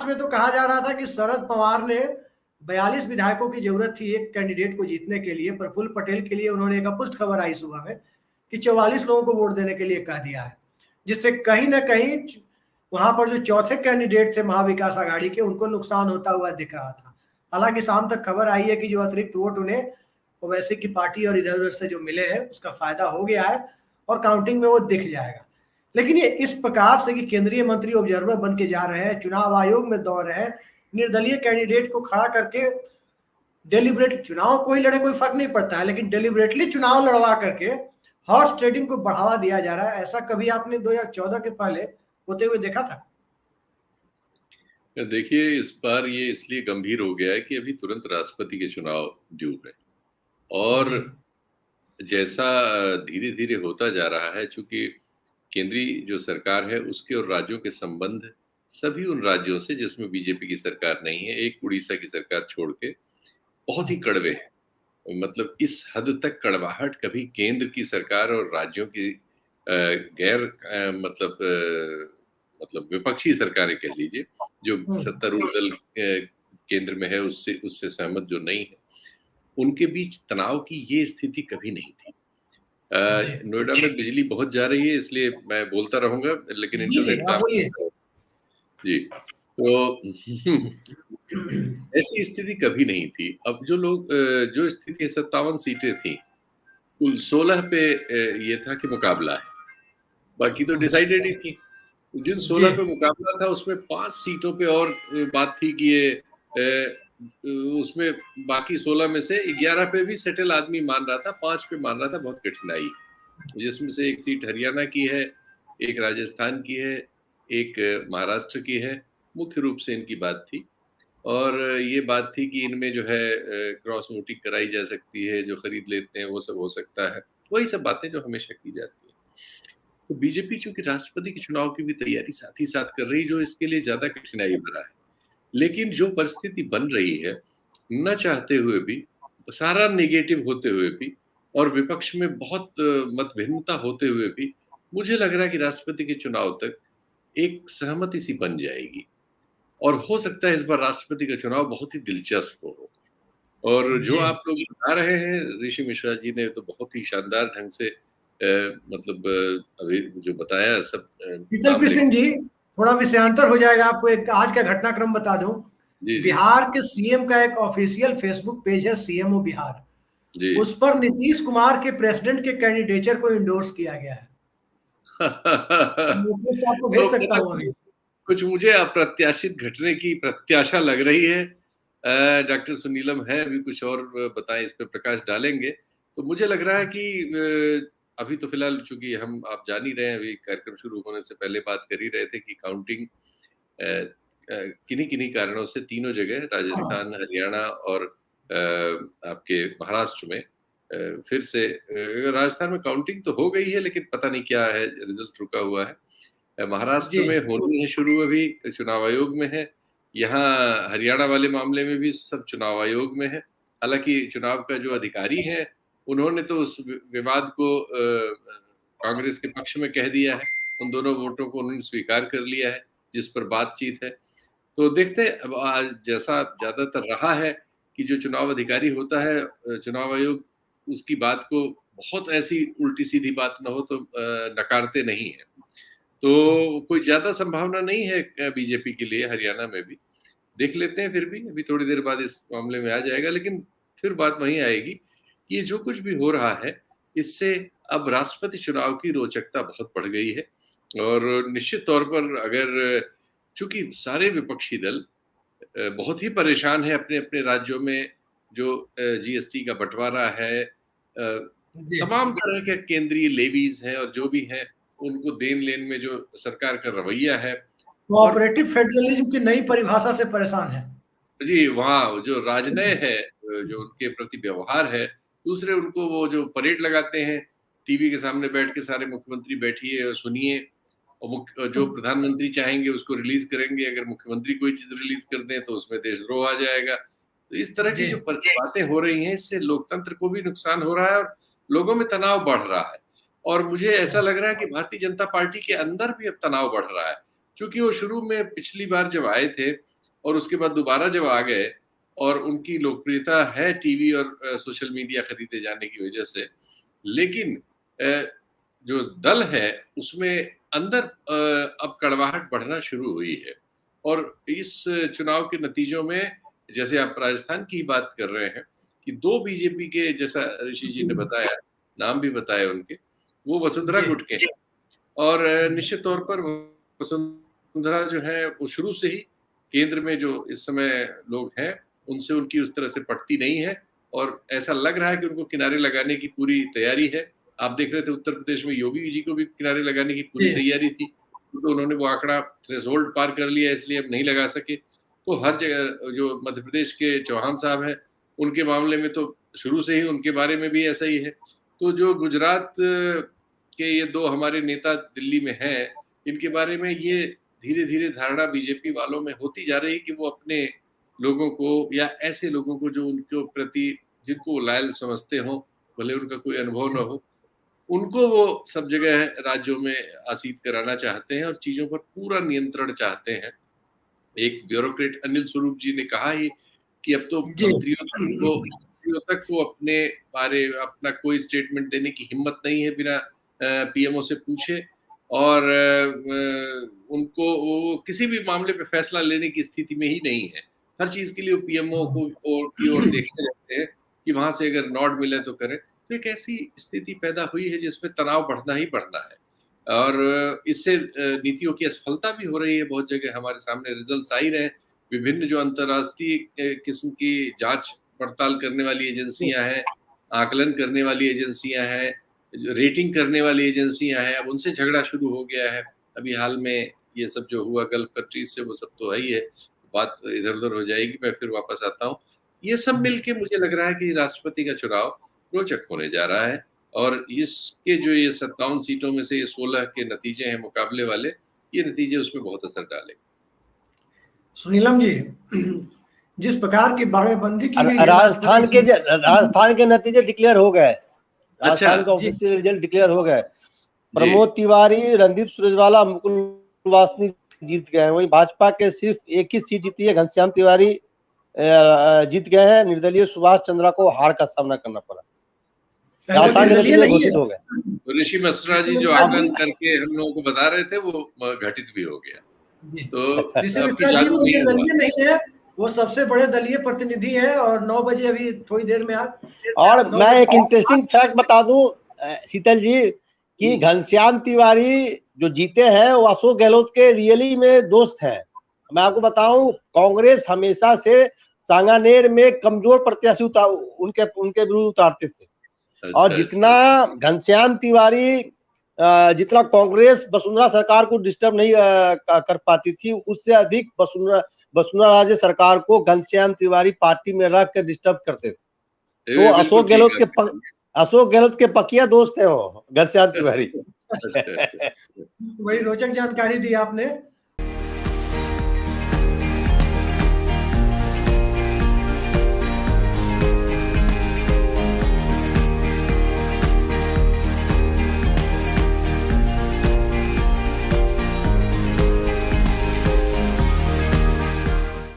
में तो कहा जा रहा था कि शरद पवार ने 42 विधायकों की जरूरत थी एक कैंडिडेट को जीतने के लिए। प्रफुल्ल पटेल के लिए उन्होंने एक अपुष्ट खबर आई सुबह में कि 44 लोगों को वोट देने के लिए कह दिया है, जिससे कहीं ना कहीं वहां पर जो चौथे कैंडिडेट थे महाविकास आघाड़ी के, उनको नुकसान होता हुआ दिख रहा था। हालांकि शाम तक खबर आई है कि जो अतिरिक्त वोट उन्हें ओवैसी की पार्टी और इधर उधर से जो मिले हैं उसका फायदा हो गया है और काउंटिंग में वो दिख जाएगा। लेकिन ये इस प्रकार से कि केंद्रीय मंत्री ऑब्जर्वर बन के जा रहे हैं, चुनाव आयोग में दौड़ रहे हैं, निर्दलीय कैंडिडेट को खड़ा करके डेलिब्रेट चुनाव कोई लड़े कोई फर्क नहीं पड़ता है, लेकिन डेलिब्रेटली चुनाव लड़वा करके हॉर्स ट्रेडिंग को बढ़ावा दिया जा रहा है। ऐसा कभी आपने 2014 के पहले होते हुए देखा था? देखिए, इस बार ये इसलिए गंभीर हो गया है कि अभी तुरंत राष्ट्रपति के चुनाव ड्यू है और जैसा धीरे धीरे होता जा रहा है, चूंकि केंद्रीय जो सरकार है उसके और राज्यों के संबंध सभी उन राज्यों से जिसमें बीजेपी की सरकार नहीं है, एक उड़ीसा की सरकार छोड़ के, बहुत ही कड़वे हैं। मतलब इस हद तक कड़वाहट कभी केंद्र की सरकार और राज्यों की गैर मतलब विपक्षी सरकारें कह लीजिए, जो सत्तारूढ़ दल केंद्र में है उससे सहमत जो नहीं है, उनके बीच तनाव की ये स्थिति कभी नहीं थी। नोएडा में बिजली बहुत जा रही है इसलिए मैं बोलता रहूंगा, लेकिन इंटरनेट काम जी, तो ऐसी स्थिति कभी नहीं थी। अब जो लोग जो स्थिति 57 सीटें थी, कुल 16 पे ये था कि मुकाबला है, बाकी तो डिसाइडेड ही थी। जिन 16 पे मुकाबला था उसमें 5 सीटों पे और बात थी कि ये उसमें बाकी 16 में से 11 पे भी सेटल आदमी मान रहा था, 5 पे मान रहा था बहुत कठिनाई, जिसमें से एक सीट हरियाणा की है, एक राजस्थान की है, एक महाराष्ट्र की है। मुख्य रूप से इनकी बात थी और ये बात थी कि इनमें जो है क्रॉस वोटिंग कराई जा सकती है, जो खरीद लेते हैं वो सब हो सकता है, वही सब बातें जो हमेशा की जाती है। तो बीजेपी चूंकि राष्ट्रपति के चुनाव की भी तैयारी साथ ही साथ कर रही, जो इसके लिए ज्यादा कठिनाई भरा है। लेकिन जो परिस्थिति बन रही है, न चाहते हुए भी, सारा नेगेटिव होते हुए भी और विपक्ष में बहुत मतभिन्नता होते हुए भी, मुझे लग रहा है कि राष्ट्रपति के चुनाव तक एक सहमति सी बन जाएगी और हो सकता है इस बार राष्ट्रपति का चुनाव बहुत ही दिलचस्प हो। और जो आप लोग बता रहे हैं, ऋषि मिश्रा जी ने तो बहुत ही शानदार ढंग से मतलब अभी जो बताया सब। शीतल सिंह जी, थोड़ा विषयांतर हो जाएगा, आपको एक आज का घटनाक्रम बता दूं। बिहार के सीएम का एक ऑफिशियल फेसबुक पेज है, सीएमओ बिहार, उस पर नीतीश कुमार के प्रेसिडेंट के कैंडिडेचर को इंडोर्स किया गया है। आपको भेज सकता हूं अभी। कुछ मुझे अप्रत्याशित घटने की प्रत्याशा लग रही है। डॉक्टर सुनीलम है, अभी कुछ और बताएं, इस पे प्रकाश डालेंगे। तो मुझे लग रहा है कि अभी तो फिलहाल चूंकि हम आप जान ही रहे हैं, अभी कार्यक्रम शुरू होने से पहले बात कर ही रहे थे कि काउंटिंग किन्हीं कारणों से तीनों जगह, राजस्थान, हरियाणा और आपके महाराष्ट्र में फिर से, राजस्थान में काउंटिंग तो हो गई है लेकिन पता नहीं क्या है, रिजल्ट रुका हुआ है। महाराष्ट्र में होनी है शुरू, अभी चुनाव आयोग में है। यहाँ हरियाणा वाले मामले में भी सब चुनाव आयोग में है। हालांकि चुनाव का जो अधिकारी है उन्होंने तो उस विवाद को कांग्रेस के पक्ष में कह दिया है, उन दोनों वोटों को उन्होंने स्वीकार कर लिया है जिस पर बातचीत है। तो देखते हैं, अब आज जैसा ज्यादातर रहा है कि जो चुनाव अधिकारी होता है, चुनाव आयोग उसकी बात को बहुत ऐसी उल्टी सीधी बात ना हो तो नकारते नहीं है। तो कोई ज्यादा संभावना नहीं है बीजेपी के लिए हरियाणा में भी। देख लेते हैं, फिर भी अभी थोड़ी देर बाद इस मामले में आ जाएगा, लेकिन फिर बात वहीं आएगी कि ये जो कुछ भी हो रहा है इससे अब राष्ट्रपति चुनाव की रोचकता बहुत बढ़ गई है। और निश्चित तौर पर अगर, चूंकि सारे विपक्षी दल बहुत ही परेशान है अपने अपने राज्यों में, जो जीएसटी का बंटवारा है, तमाम तरह के केंद्रीय लेवीज हैं और जो भी हैं, उनको देन लेन में जो सरकार का रवैया है, कोऑपरेटिव फेडरलिज्म की नई परिभाषा से परेशान है जी। वहाँ जो राजनय है, जो उनके प्रति व्यवहार है, दूसरे उनको वो जो परेड लगाते हैं टीवी के सामने बैठ के, सारे मुख्यमंत्री बैठिए और सुनिए, और जो प्रधानमंत्री चाहेंगे उसको रिलीज करेंगे, अगर मुख्यमंत्री कोई चीज रिलीज कर दें तो उसमें देशद्रोह आ जाएगा। तो इस तरह की जो बातें हो रही हैं, इससे लोकतंत्र को भी नुकसान हो रहा है और लोगों में तनाव बढ़ रहा है। और मुझे ऐसा लग रहा है कि भारतीय जनता पार्टी के अंदर भी अब तनाव बढ़ रहा है, क्योंकि वो शुरू में पिछली बार जब आए थे और उसके बाद दोबारा जब आ गए और उनकी लोकप्रियता है टीवी और सोशल मीडिया खरीदे जाने की वजह से, लेकिन जो दल है उसमें अंदर अब कड़वाहट बढ़ना शुरू हुई है। और इस चुनाव के नतीजों में, जैसे आप राजस्थान की बात कर रहे हैं कि 2 बीजेपी के, जैसा ऋषि जी ने बताया, नाम भी बताए उनके, वो वसुंधरा गुट के हैं। और निश्चित तौर पर वसुंधरा जो है वो शुरू से ही केंद्र में जो इस समय लोग हैं उनसे उनकी उस तरह से पटती नहीं है, और ऐसा लग रहा है कि उनको किनारे लगाने की पूरी तैयारी है। आप देख रहे थे उत्तर प्रदेश में योगी जी को भी किनारे लगाने की पूरी तैयारी थी, तो उन्होंने वो आंकड़ा थ्रेशोल्ड पार कर लिया, इसलिए अब नहीं लगा सके। तो हर जगह जो मध्य प्रदेश के चौहान साहब हैं उनके मामले में तो शुरू से ही उनके बारे में भी ऐसा ही है। तो जो गुजरात के ये 2 हमारे नेता दिल्ली में हैं, इनके बारे में ये धीरे धीरे धारणा बीजेपी वालों में होती जा रही है कि वो अपने लोगों को या ऐसे लोगों को जो उनके प्रति, जिनको लायल समझते हों, भले उनका कोई अनुभव न हो, उनको वो सब जगह राज्यों में आसीन कराना चाहते हैं और चीजों पर पूरा नियंत्रण चाहते हैं। एक ब्यूरोक्रेट अनिल स्वरूप जी ने कहा ही कि अब तो मंत्रियों तक को अपने बारे अपना कोई स्टेटमेंट देने की हिम्मत नहीं है बिना पीएमओ से पूछे, और उनको वो किसी भी मामले पे फैसला लेने की स्थिति में ही नहीं है। हर चीज के लिए पीएमओ की ओर देखते रहते हैं कि वहां से अगर नॉड मिले तो करें। तो एक ऐसी स्थिति पैदा हुई है जिसमें तनाव बढ़ना ही बढ़ना है, और इससे नीतियों की असफलता भी हो रही है। बहुत जगह हमारे सामने रिजल्ट्स आ ही रहे हैं। विभिन्न जो अंतर्राष्ट्रीय किस्म की जांच पड़ताल करने वाली एजेंसियां हैं, आकलन करने वाली एजेंसियां हैं, रेटिंग करने वाली एजेंसियां हैं, अब उनसे झगड़ा शुरू हो गया है। अभी हाल में ये सब जो हुआ गल्फ कंट्रीज से, वो सब तो है ही है, बात इधर उधर हो जाएगी, मैं फिर वापस आता हूँ। ये सब मिलके मुझे लग रहा है कि राष्ट्रपति का चुनाव रोचक होने जा रहा है, और इसके जो ये 57 सीटों में से ये 16 के नतीजे हैं मुकाबले वाले, ये नतीजे उसमें बहुत असर डालेंगे। सुनीलम जी, जिस प्रकार की बाड़ेबंदी की गई, राजस्थान के नतीजे डिक्लेयर हो गए। राजस्थान का ऑफिशियल रिजल्ट डिक्लेयर हो गए। प्रमोद तिवारी, रणदीप सुरजेवाला, मुकुल वासनिक जीत गए हैं। वही भाजपा के सिर्फ एक ही सीट जीती है, घनश्याम तिवारी जीत गए हैं। निर्दलीय सुभाष चंद्रा को हार का सामना करना पड़ा। राजस्थान के नतीजे घोषित हो गए। ऋषि मिश्रा जी जो आकलन करके हम लोगों को बता रहे थे वो घटित भी हो गया। तो ऋषि मिश्रा जी दलीय नहीं है, वो सबसे बड़े दलीय प्रतिनिधि है, और 9 बजे अभी थोड़ी देर में और मैं एक इंटरेस्टिंग फैक्ट बता दूं शीतल जी, कि घनश्याम तिवारी जो जीते हैं वो अशोक गहलोत के रियली में दोस्त हैं। मैं आपको बताऊं, कांग्रेस हमेशा से सांगानेर में कमजोर प्रत्याशी उनके विरुद्ध उतारते थे। और जितना घनश्याम तिवारी, जितना कांग्रेस वसुंधरा सरकार को डिस्टर्ब नहीं कर पाती थी, उससे अधिक वसुंधरा राजे सरकार को घनश्याम तिवारी पार्टी में रख कर डिस्टर्ब करते थे। तो अशोक गहलोत के पकिया दोस्त है वो घनश्याम तिवारी। वही रोचक जानकारी दी आपने।